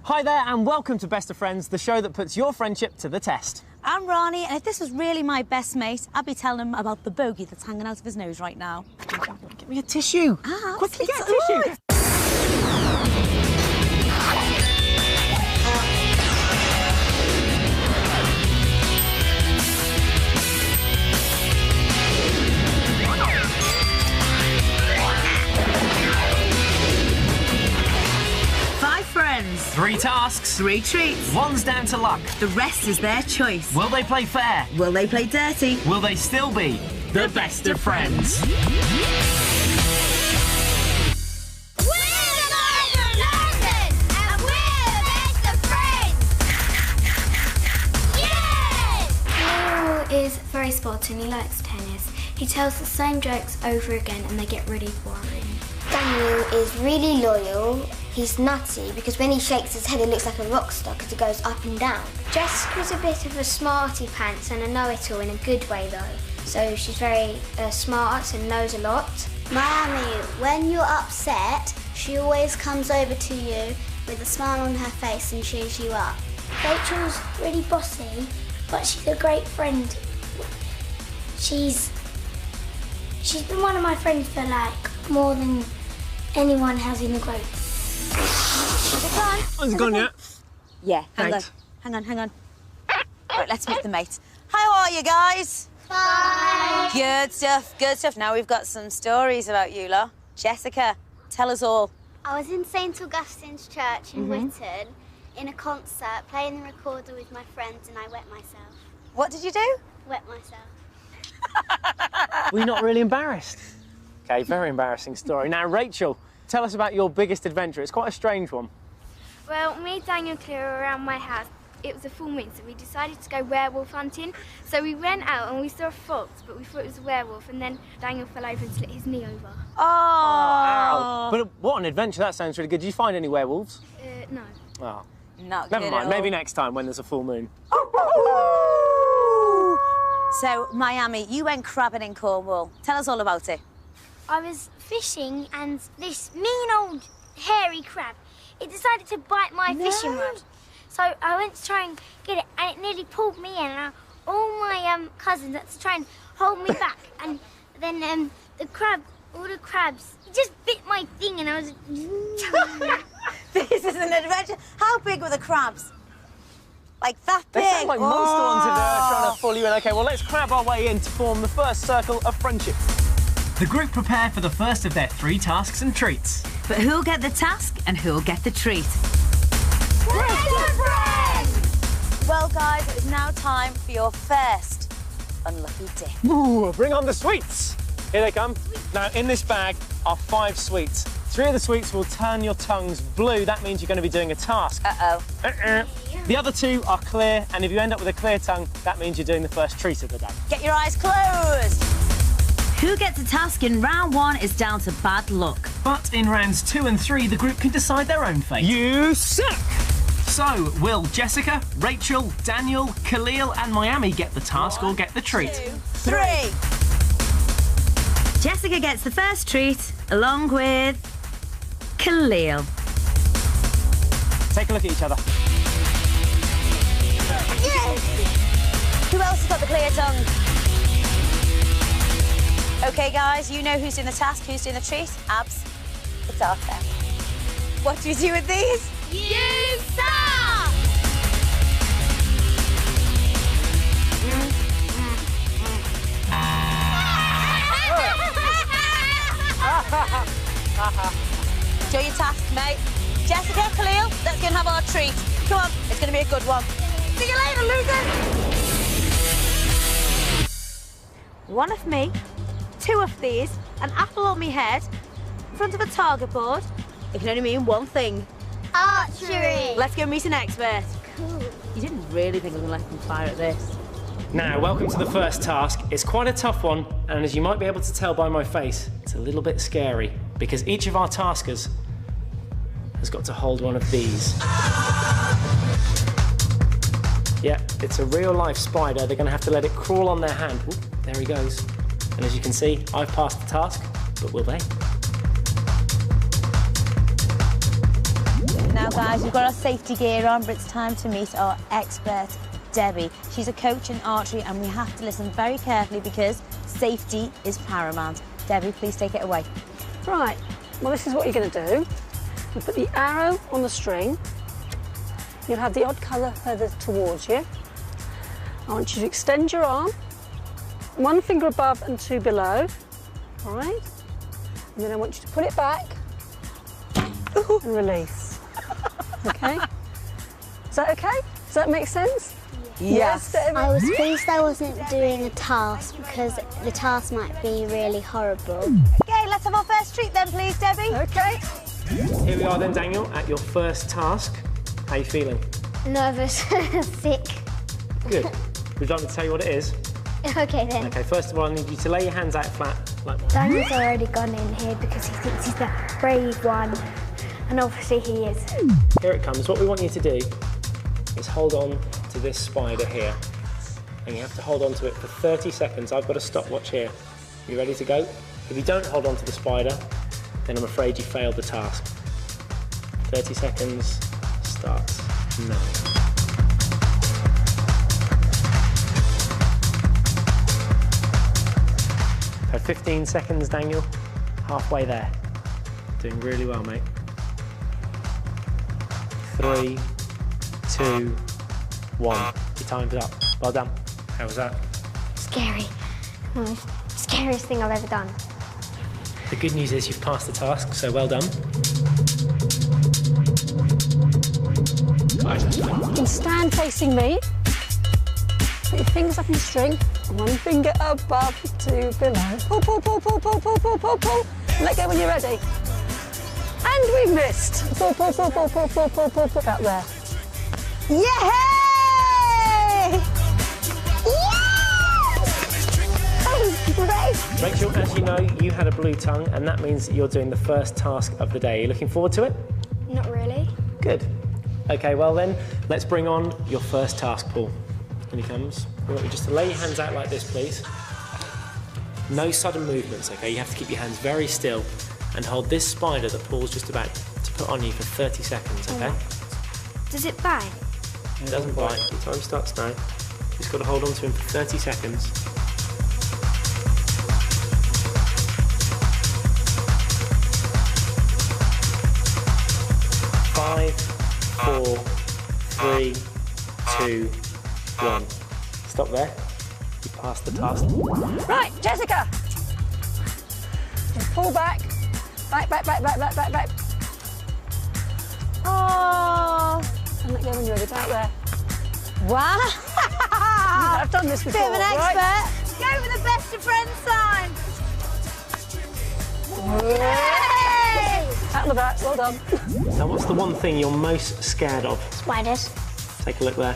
Hi there and welcome to Best of Friends, the show that puts your friendship to the test. I'm Ronnie, and if this was really my best mate, I'd be telling him about the bogey that's hanging out of his nose right now. Get me a tissue. Quickly, get a tissue. Friends. 3 tasks. 3 treats. 1's down to luck. The rest is their choice. Will they play fair? Will they play dirty? Will they still be the best of friends? We're the boys from London, and we're the best of friends! Yes! Kalil is very sporty and he likes tennis. He tells the same jokes over again and they get really boring. Daniel is really loyal. He's nutty because when he shakes his head, it looks like a rock star because it goes up and down. Jessica's a bit of a smarty pants and a know-it-all in a good way, though. So she's very smart and knows a lot. Miami, when you're upset, she always comes over to you with a smile on her face and cheers you up. Rachel's really bossy, but she's a great friend. She's been one of my friends for like more than anyone has in the group. Is it gone? Has it gone yet? Yeah, hang on. Right, let's meet the mates. How are you guys? Bye! Good stuff. Now we've got some stories about you lot. Jessica, tell us all. I was in St Augustine's Church in Whitton in a concert, playing the recorder with my friends, and I wet myself. What did you do? Wet myself. We're not really embarrassed. OK, very embarrassing story. Now, Rachel, tell us about your biggest adventure. It's quite a strange one. Well, me, Daniel and Claire were around my house. It was a full moon, so we decided to go werewolf hunting. So we went out and we saw a fox, but we thought it was a werewolf, and then Daniel fell over and slit his knee over. Oh, ow. But what an adventure. That sounds really good. Did you find any werewolves? No. Oh. Not Never good mind. at all. Maybe next time when there's a full moon. So, Miami, you went crabbing in Cornwall. Tell us all about it. I was fishing and this mean old hairy crab, it decided to bite my fishing rod. So I went to try and get it and it nearly pulled me in. And all my cousins had to try and hold me back. And then all the crabs, it just bit my thing and I was... This is an adventure. How big were the crabs? Like that big? They sound like monster ones if they're trying to pull you in. OK, well, let's crab our way in to form the first circle of friendship. The group prepare for the first of their 3 tasks and treats. But who'll get the task and who'll get the treat? Well, guys, it is now time for your first unlucky dip. Ooh, bring on the sweets. Here they come. Now, in this bag are 5 sweets. 3 of the sweets will turn your tongues blue. That means you're going to be doing a task. Uh-oh. The other 2 are clear, and if you end up with a clear tongue, that means you're doing the first treat of the day. Get your eyes closed. Who gets a task in round 1 is down to bad luck. But in rounds 2 and 3, the group can decide their own fate. You suck! So, will Jessica, Rachel, Daniel, Kalil and Miami get the task or get the treat? 2, 3. Jessica gets the first treat, along with Kalil. Take a look at each other. Yes! Who else has got the clear tongue? OK, guys, you know who's doing the task, who's doing the treat. Abs, it's our turn. What do you do with these? You suck! Do your task, mate. Jessica, Kalil, let's go and have our treat. Come on, it's going to be a good one. See you later, loser. 1 of me, 2 of these, an apple on me head, in front of a target board. It can only mean one thing. Archery! Let's go meet an expert. Cool. You didn't really think I was going to let them fire at this. Now, welcome to the first task. It's quite a tough one, and as you might be able to tell by my face, it's a little bit scary, because each of our taskers has got to hold one of these. Yeah, it's a real-life spider. They're going to have to let it crawl on their hand. Ooh, there he goes. And as you can see, I've passed the task, but will they? Now, guys, Guys, we've got our safety gear on, but it's time to meet our expert, Debbie. She's a coach in archery, and we have to listen very carefully because safety is paramount. Debbie, please take it away. Right, well, this is what you're going to do. You put the arrow on the string. You'll have the odd colour further towards you. I want you to extend your arm, 1 finger above and 2 below, all right? And then I want you to pull it back and release, okay? Is that okay? Does that make sense? Yes. Debbie? I was pleased I wasn't doing a task because the task might be really horrible. Okay, let's have our first treat then, please, Debbie. Okay. Here we are then, Daniel, at your first task. How are you feeling? Nervous, sick. Good. Would you like me to tell you what it is? Okay then. Okay, first of all, I need you to lay your hands out flat, like that. Daniel's already gone in here because he thinks he's the brave one. And obviously he is. Here it comes. What we want you to do is hold on to this spider here. And you have to hold on to it for 30 seconds. I've got a stopwatch here. You ready to go? If you don't hold on to the spider, then I'm afraid you failed the task. 30 seconds starts now. So 15 seconds, Daniel. Halfway there. Doing really well, mate. 3, 2, 1. Your time's up. Well done. How was that? Scary. The scariest thing I've ever done. The good news is you've passed the task, so well done. You can stand facing me. Put your fingers up in the string. 1 finger above, 2 below. Pull, pull, pull, pull, pull, pull, pull, pull, pull. Let go when you're ready. And we missed. Pull, pull, pull, pull, pull, pull, pull, pull, pull. Out there. Yay! Great. Rachel, as you know, you had a blue tongue, and that means you're doing the first task of the day. Are you looking forward to it? Not really. Good. Okay, well then, let's bring on your first task, Paul. Here he comes. I want you just to lay your hands out like this, please. No sudden movements, okay? You have to keep your hands very still and hold this spider that Paul's just about to put on you for 30 seconds, okay? Does it bite? It doesn't bite. Your time starts now. You've just got to hold on to him for 30 seconds. 5, 4, 3, 2, 1. Stop there. You passed the task. Right, Jessica. Just pull back. Back, back, back, back, back, back, back. Oh, And let go when you're ready. It's out there. wow. I've done this before, Bit of an expert. right? Go with the best of friends sign. Pat on the back, well done. Now, what's the one thing you're most scared of? Spiders. Take a look there.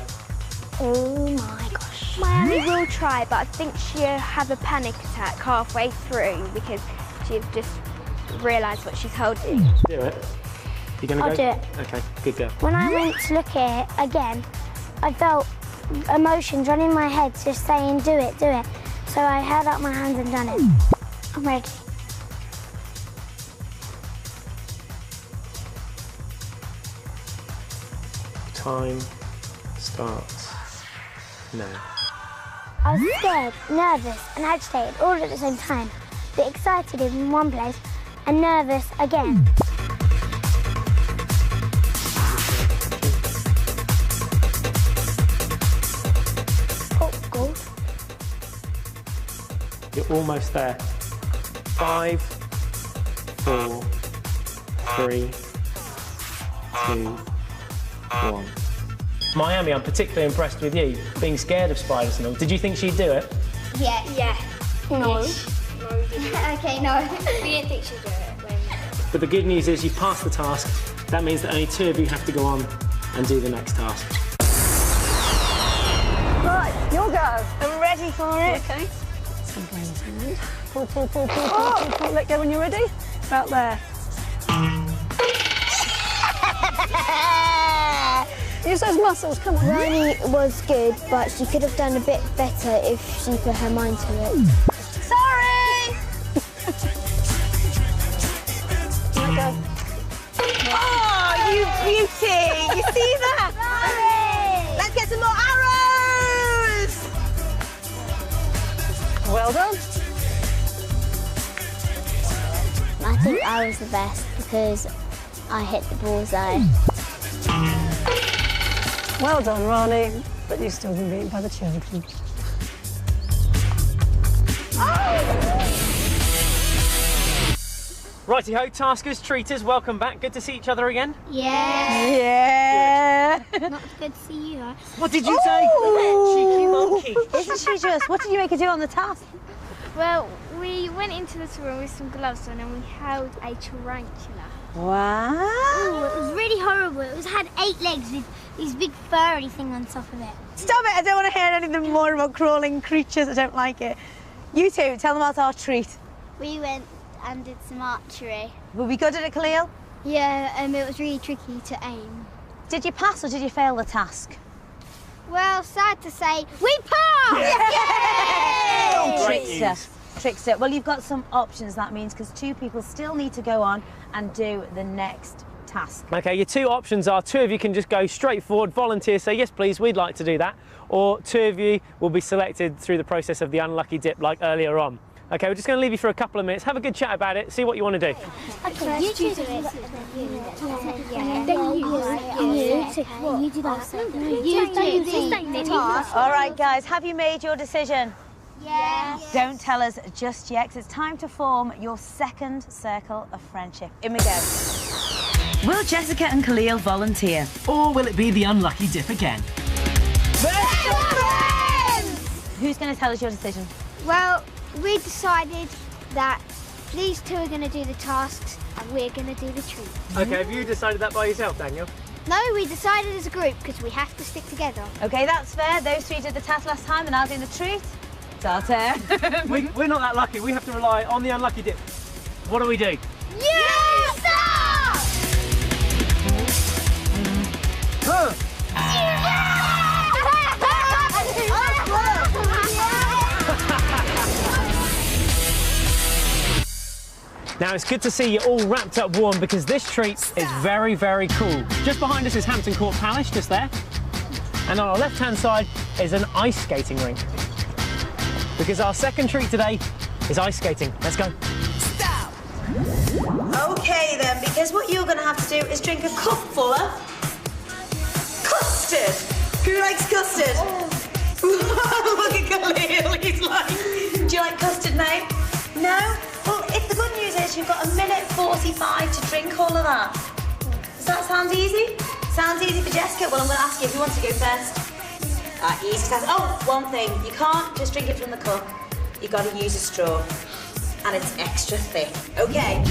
Oh my gosh. Miami will try, but I think she'll have a panic attack halfway through because she'll just realise what she's holding. Do it. You gonna I'll go? do it. Okay, good girl. When I went to look at it again, I felt emotions running in my head just saying, do it, do it. So I held up my hands and done it. I'm ready. Time starts now. I was scared, nervous and agitated all at the same time. But excited in one place and nervous again. Oh, gold. You're almost there. 5, 4, 3, 2, 1. Miami, I'm particularly impressed with you, being scared of spiders and all. Did you think she'd do it? Yeah. Yeah. No. Okay, no. We didn't think she'd do it. But the good news is you've passed the task. That means that only 2 of you have to go on and do the next task. Right, your go. I'm ready for it. Okay. Pull, pull, pull, pull, pull, pull, pull. Let go when you're ready. About there. Use those muscles, come on. Ronnie was good, but she could have done a bit better if she put her mind to it. Sorry. Let go. Oh, you beauty. I was the best because I hit the bullseye. Well done, Ronnie, but you've still been beaten by the children. Righty-ho, taskers, treaters, welcome back. Good to see each other again. Yeah. Not good to see you, though. What did you say? Cheeky monkey. Isn't she just? What did you make her do on the task? Well, we went into this room with some gloves on and we held a tarantula. Wow. Oh, it was really horrible. It had 8 legs with this big furry thing on top of it. Stop it. I don't want to hear anything more about crawling creatures. I don't like it. You two, tell them about our treat. We went and did some archery. Were we good at it, Kalil? Yeah, it was really tricky to aim. Did you pass or did you fail the task? Well, sad to say, we passed! Yay! Great Trickster. news. Trickster. Well, you've got some options, that means, because 2 people still need to go on and do the next task. Okay, your 2 options are 2 of you can just go straight forward, volunteer, say, yes, please, we'd like to do that. Or 2 of you will be selected through the process of the unlucky dip like earlier on. Okay, we're just going to leave you for a couple of minutes. Have a good chat about it, see what you want to do. Okay, you do it. Then you do that. All right, guys, have you made your decision? Yes. Don't tell us just yet, 'cause it's time to form your second circle of friendship. In we go. Will Jessica and Kalil volunteer? Or will it be the unlucky dip again? Who's going to tell us your decision? Well, we decided that these 2 are going to do the tasks and we're going to do the treat. Okay, have you decided that by yourself, Daniel? No, we decided as a group because we have to stick together. Okay, that's fair. Those 3 did the task last time, and I'll do the treat. It's our turn. We're not that lucky. We have to rely on the unlucky dip. What do we do? Yes, sir! Now, it's good to see you all wrapped up warm because this treat is very, very cool. Just behind us is Hampton Court Palace, just there. And on our left-hand side is an ice skating rink. Because our second treat today is ice skating. Let's go. Stop! Okay, then, because what you're going to have to do is drink a cup full of custard. Who likes custard? Look at Kalil, he's like, do you like custard, mate? No? Well, if the good news is you've got 1:45 to drink all of that. Does that sound easy? Sounds easy for Jessica? Well, I'm going to ask you if you want to go first. Easy task. Oh, one thing. You can't just drink it from the cup. You've got to use a straw. And it's extra thick. Okay.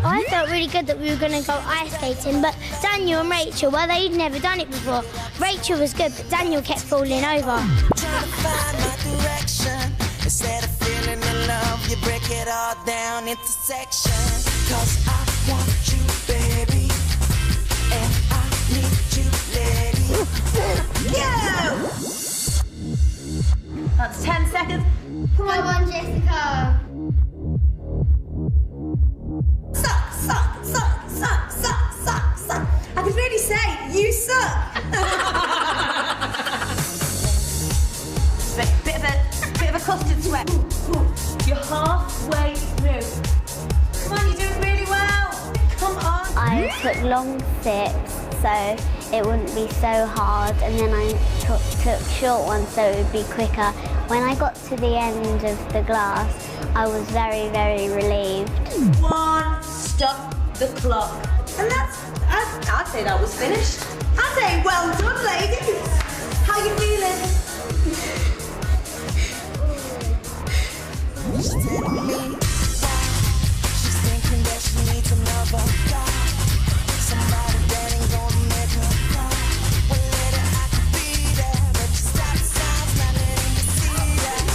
I felt really good that we were going to go ice skating, but Daniel and Rachel, well, they'd never done it before. Rachel was good, but Daniel kept falling over. Trying to find my direction. Instead of feeling in love, you break it all down into sections. 'Cause I want you, baby, and I need you, lady. Go! That's 10 seconds. Come on, Jessica. Suck, suck, suck, suck, suck, suck, suck. I could really say, you suck. bit of a custard sweat. You're halfway through. Come on, you're doing really well. Come on. I took long sips so it wouldn't be so hard, and then I took short ones so it would be quicker. When I got to the end of the glass, I was very, very relieved. 1, stop the clock. And that's, I'd say that was finished. I'd say well done, ladies. How you feeling? She's telling me why. She's thinking that she needs another guy. Somebody that ain't gonna make her cry. Well, later I could be there, but you stop signs, not letting me see that.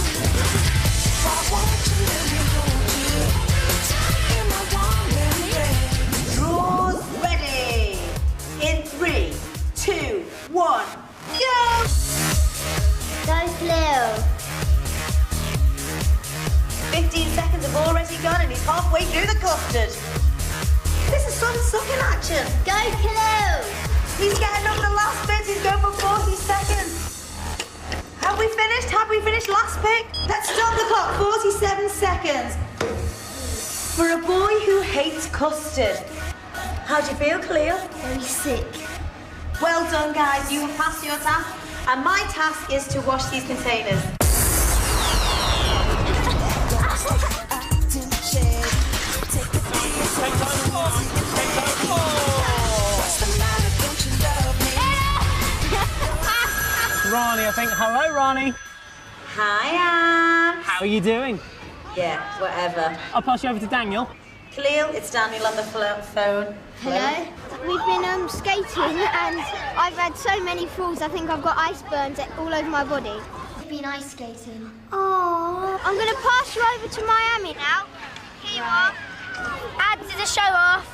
Why won't you let me hold you? In my warm embrace. Drawers ready. In 3, 2, 1, go! Go, Kalil. 15 seconds have already gone and he's halfway through the custard. This is some sucking action. Go, Kalil. He's getting up the last bit. He's going for 40 seconds. Have we finished? Have we finished? Last pick? Let's stop the clock. 47 seconds. For a boy who hates custard. How do you feel, Kalil? Very sick. Well done, guys. You have passed your task. And my task is to wash these containers. Ronnie, I think. Hello, Ronnie. Hi, Anne. How are you doing? Yeah, whatever. I'll pass you over to Daniel. Kalil, it's Daniel on the phone. Hello. We've been skating and I've had so many falls. I think I've got ice burns all over my body. I've been ice skating. Oh, I'm going to pass you over to Miami now. Here you are. Add to the show off.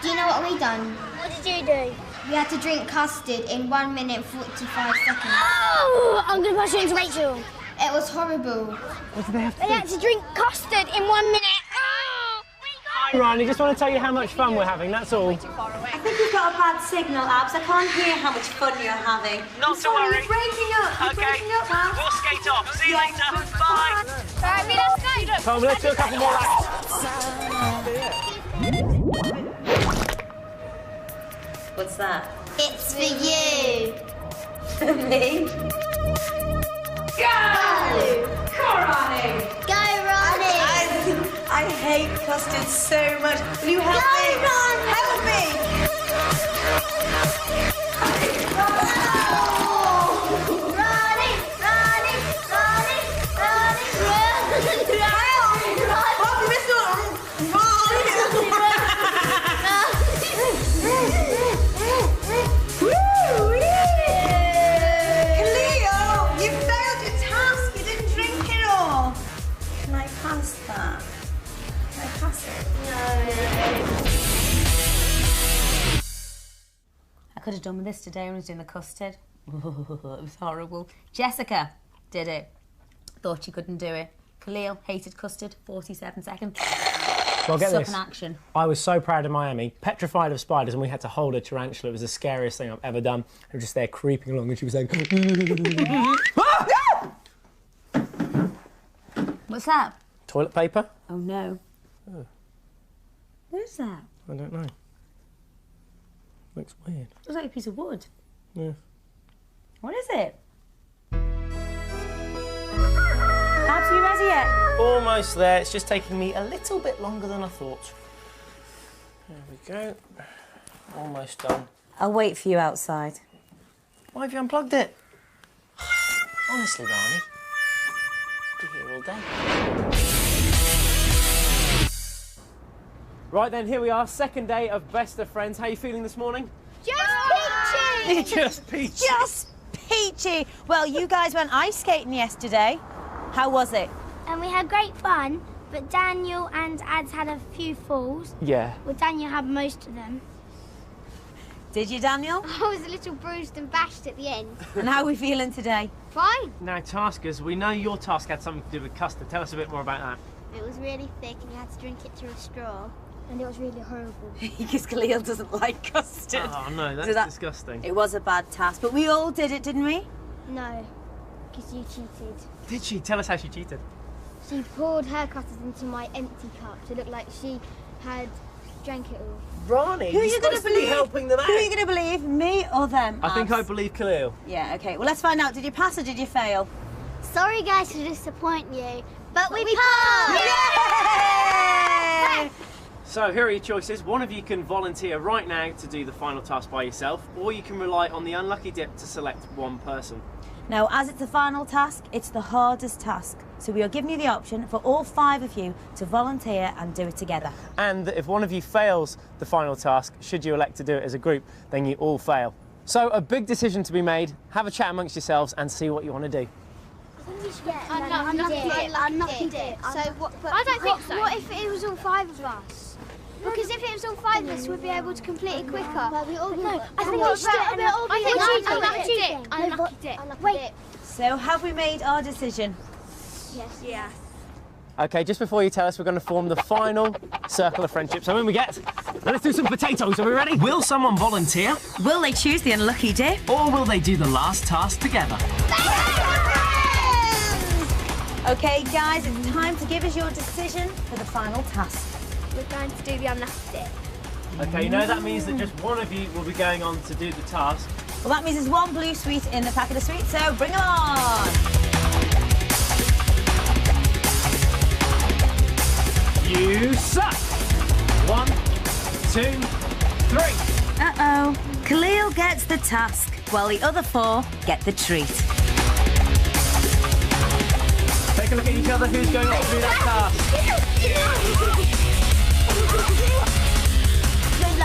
Do you know what we done? What did you do? We had to drink custard in 1 minute 45 seconds. Oh, I'm going to pass you into Rachel. It was horrible. What do they have to They do? had to drink custard in 1 minute. Hi, Ronnie. Just want to tell you how much fun we're having, that's all. I think you've got a bad signal, Abs. I can't hear how much fun you're having. Not to worry. You're breaking up. You're breaking up, Abs. We'll skate off. See you later. Bye. Right, let's go. Come on, let's do a couple more laps. What's that? It's for you. Me? Go! Go, Ronnie! Go, Ronnie! I hate custard so much. Will you help me? Ronnie! Help me! Ronnie! Ronnie! Ronnie! Ronnie! Kalil, you failed your task. You didn't drink it all. Can I pass that? Can I pass it? I could have done with this today when I was doing the custard. It was horrible. Jessica did it. Thought she couldn't do it. Kalil hated custard, 47 seconds. Well, get Sup this. in action. I was so proud of Miami, petrified of spiders, and we had to hold a tarantula. It was the scariest thing I've ever done. They were just there creeping along, and she was saying, What's that? toilet paper? Oh no. Oh, What is that? I don't know. Looks weird. Looks like a piece of wood. Yeah. What is it? Abs, are you ready yet? Almost there. It's just taking me a little bit longer than I thought. There we go. Almost done. I'll wait for you outside. Why have you unplugged it? Honestly, Barney. I'll be here all day. Right then, here we are, second day of Best of Friends. How are you feeling this morning? Just peachy! Just peachy. Just peachy. Well, you guys went ice skating yesterday. How was it? And we had great fun, but Daniel and Ads had a few falls. Yeah. Well, Daniel had most of them. Did you, Daniel? I was a little bruised and bashed at the end. And how are we feeling today? Fine. Now, taskers, we know your task had something to do with custard. Tell us a bit more about that. It was really thick and you had to drink it through a straw. And it was really horrible. Because Kalil doesn't like custard. Oh, no, that's So that- disgusting. It was a bad task, but we all did it, didn't we? No, because you cheated. Did she? Tell us how she cheated. She poured her custard into my empty cup to look like she had drank it all. Ronnie, Who are you going to believe? helping them out. Who are you going to believe? Me or them? I think Abs? I believe Kalil. Yeah, okay. Well, let's find out. Did you pass or did you fail? Sorry guys to disappoint you, but we passed! Yay! So here are your choices. One of you can volunteer right now to do the final task by yourself, or you can rely on the unlucky dip to select one person. Now, as it's a final task, it's the hardest task. So we are giving you the option for all 5 of you to volunteer and do it together. And if one of you fails the final task, should you elect to do it as a group, then you all fail. So a big decision to be made. Have a chat amongst yourselves and see what you want to do. Unlucky dip. So what? But I don't think so. What if it was all 5 of us? Because if it was all 5 of us, we'd be able to complete it quicker. Well, we all I think we should. Unlucky dip. Unlucky dip. Unlucky dip. Unlucky dip. Unlucky dip. Unlucky dip. Unlucky dip. Unlucky dip. Unlucky dip. Unlucky dip. Unlucky dip. Unlucky dip. Unlucky dip. Unlucky dip. Unlucky dip. Unlucky dip. Unlucky dip. Unlucky dip. So have we made our decision? Yes. Yeah. Okay, just before you tell us, we're going to form the final circle of friendship. So when we get... Let's do some potatoes. Are we ready? Will someone volunteer? Will they choose the unlucky dip? Or will they do the last task together? Okay, guys, it's time to give us your decision for the final task. We're going to do the unlucky dip. Okay, you know that means that just one of you will be going on to do the task. Well, that means there's one blue sweet in the packet of sweets, so bring them on. You suck! 1, 2, 3. Uh-oh. Kalil gets the task, while the other 4 get the treat. Take a look at each other. Who's going on to do that task? Good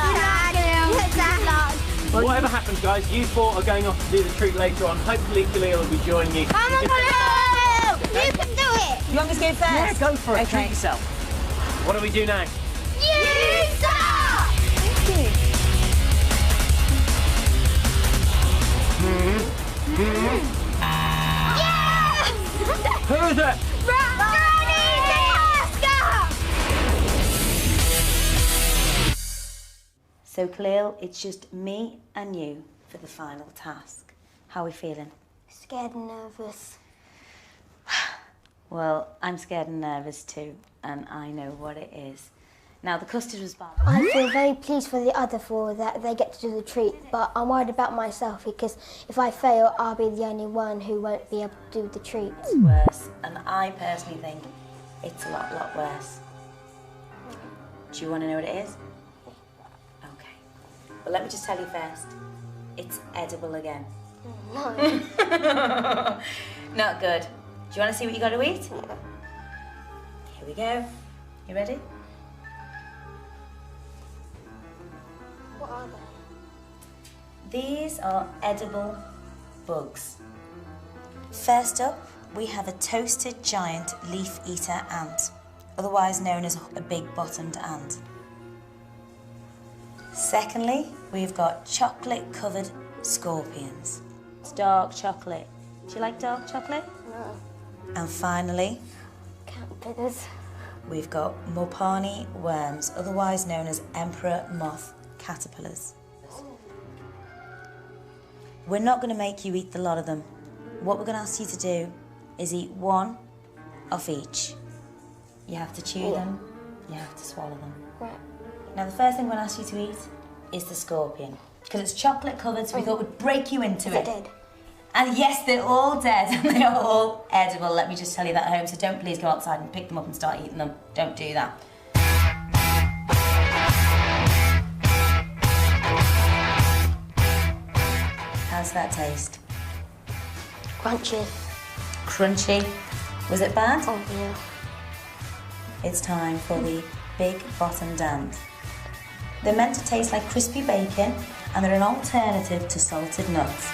luck. Well, whatever happens, guys, you 4 are going off to do the treat later on. Hopefully, Kalil will be joining you. Come on, Kalil! You can do it! You want me to go first? Yeah, go for it. Okay. Treat yourself. What do we do now? You suck! Who is it? So, Kalil, it's just me and you for the final task. How are we feeling? Scared and nervous. Well, I'm scared and nervous too, and I know what it is. Now, the custard was bad. I feel very pleased for the other 4 that they get to do the treat, but I'm worried about myself because if I fail, I'll be the only one who won't be able to do the treat. It's worse, and I personally think it's a lot worse. Do you want to know what it is? Okay. Well, let me just tell you first. It's edible again. No. Not good. Do you want to see what you got to eat? Yeah. Here we go. You ready? What are they? These are edible bugs. First up, we have a toasted giant leaf eater ant, otherwise known as a big-bottomed ant. Secondly, we've got chocolate-covered scorpions. It's dark chocolate. Do you like dark chocolate? No. And finally, Caterpillars. we've got Mopani worms, otherwise known as emperor moth caterpillars. We're not going to make you eat the lot of them. What we're going to ask you to do is eat 1 of each. You have to chew them, you have to swallow them. Right. Now, the first thing we're going to ask you to eat is the scorpion, because it's chocolate covered, so we thought we'd break you into it. Is it dead? And yes, they're all dead and they are all edible. Let me just tell you that at home, so don't please go outside and pick them up and start eating them. Don't do that. How's that taste? Crunchy. Crunchy. Was it bad? Oh, yeah. It's time for the big bottomed ant. They're meant to taste like crispy bacon, and they're an alternative to salted nuts.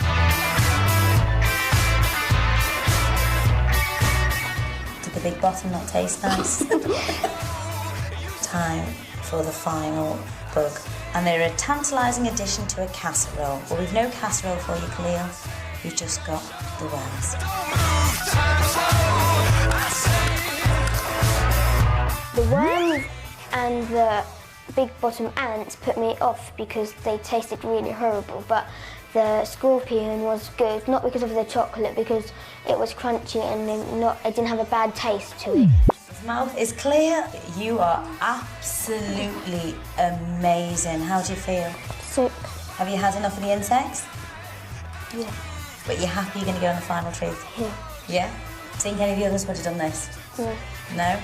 Did the big bottom not taste nice? Time for the final bug. And they're a tantalising addition to a casserole. Well, we've no casserole for you, Kalil. We've just got the worms. The worms and the big bottom ants put me off because they tasted really horrible, but the scorpion was good, not because of the chocolate, because it was crunchy and it didn't have a bad taste to it. His mouth is clear. You are absolutely amazing. How do you feel? So, Have you had enough of the insects? yeah. But you're happy you're going to go on the final treat? Yeah. Yeah? Think any of the others would have done this? Yeah. No?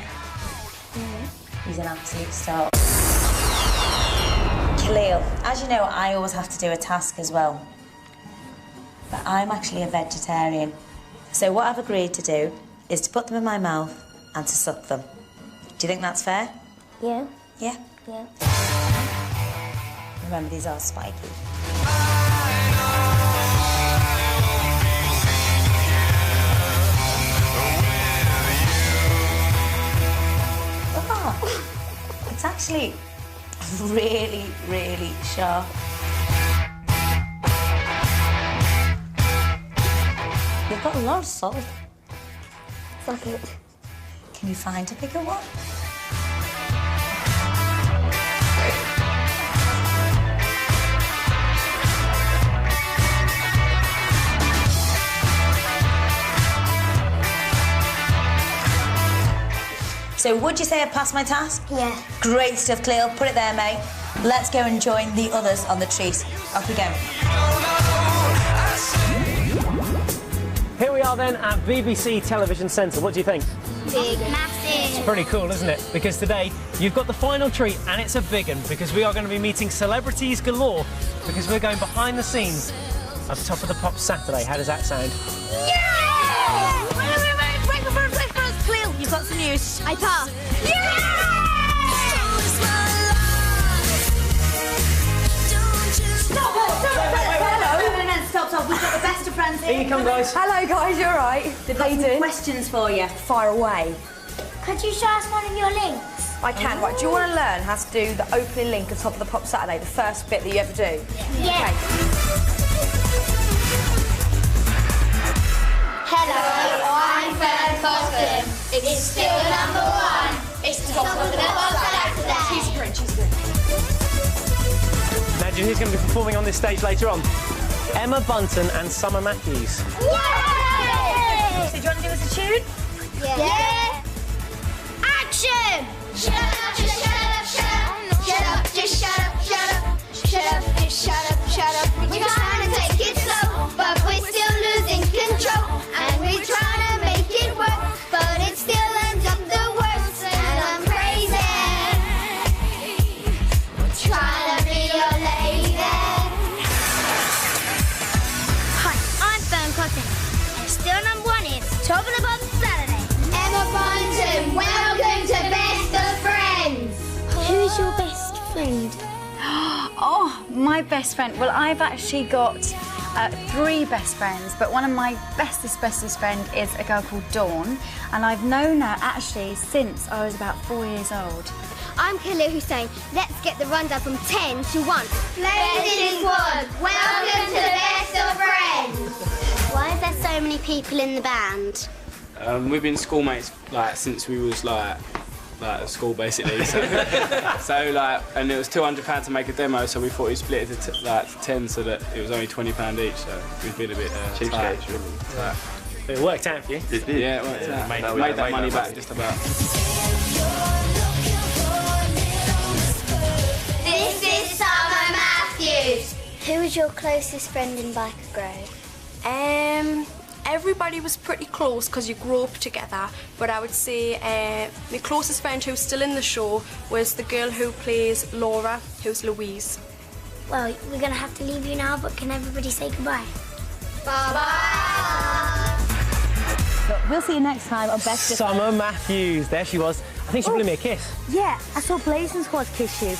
He's an absolute star. Kalil, as you know, I always have to do a task as well. But I'm actually a vegetarian. So what I've agreed to do is to put them in my mouth and to suck them. Do you think that's fair? Yeah. Yeah? Yeah. Remember, these are spiky. Oh, it's actually really, really sharp. They've got a lot of salt. Suck it. Can you find a bigger one? So would you say I passed my task? Yeah. Great stuff, Kalil. Put it there, mate. Let's go and join the others on the treat. Off we go. Here we are then at BBC Television Centre. What do you think? Big. Massive. It's pretty cool, isn't it? Because today you've got the final treat, and it's a big one, because we are going to be meeting celebrities galore, because we're going behind the scenes of Top of the Pops Saturday. How does that sound? Yeah! Wait, break for us. Kalil, you've got some news. I passed. Stop. We've got the best of friends here. Here you come, guys. Hello, guys, you all right? They've got some questions for you. Fire away. Could you show us one of your links? I can, right. Do you want to learn how to do the opening link at Top of the Pop Saturday, the first bit that you ever do? Yeah. Okay. Hello, I'm Fern Coston. It's still #1. It's Top of the Pop Saturday. She's great. Imagine who's going to be performing on this stage later on. Emma Bunton and Summer Matthews. Yay! So do you want to do us a tune? Yeah. Action! Shut up, just shut up, shut up. Shut up, just shut up, shut up. Shut up, just shut up, shut up. We're trying to take it slow, but we're still losing control. And we're trying to make it work, but it still ends up the worst. And I'm crazy. Trying to be your lady. Hi, I'm Fern Cotton. And still #1 is Top of the Pop Saturday. Emma Bunton, welcome to Best of Friends. Who's your best friend? Oh, my best friend. Well, I've actually got 3 best friends, but one of my bestest friend is a girl called Dawn, and I've known her actually since I was about 4 years old. I'm Kalil Hussein. Let's get the rundown from 10 to 1. Splendid Squad, welcome to Best of Friends. Why is there so many people in the band? We've been schoolmates like since we was like at school basically. So, and it was £200 to make a demo, so we thought we'd split it to 10, so that it was only £20 each. So we've been a bit cheapskates, really. But it worked out for you. It did. Yeah, it worked out. Made that money back just about. This is Summer Matthews. Who was your closest friend in Biker Grove? Everybody was pretty close because you grew up together, but I would say my closest friend who's still in the show was the girl who plays Laura, who's Louise. Well, we're going to have to leave you now, but can everybody say goodbye? Bye-bye. We'll see you next time on Best of Friends. Summer Matthews. There she was. I think she blew me a kiss. Yeah, I saw Blazing Squad kiss you.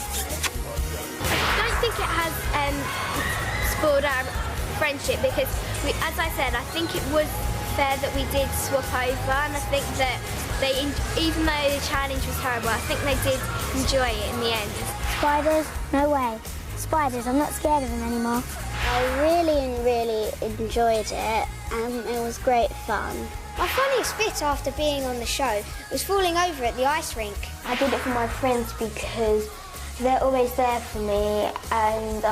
I don't think it has spoiled our friendship because, as I said, I think it was fair that we did swap over, and I think that even though the challenge was terrible, I think they did enjoy it in the end. Spiders? No way. Spiders, I'm not scared of them anymore. I really enjoyed it, and it was great fun. My funniest bit after being on the show was falling over at the ice rink. I did it for my friends because they're always there for me, and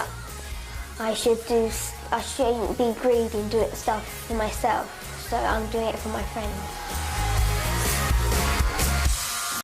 I shouldn't be greedy and do stuff for myself, so I'm doing it for my friends.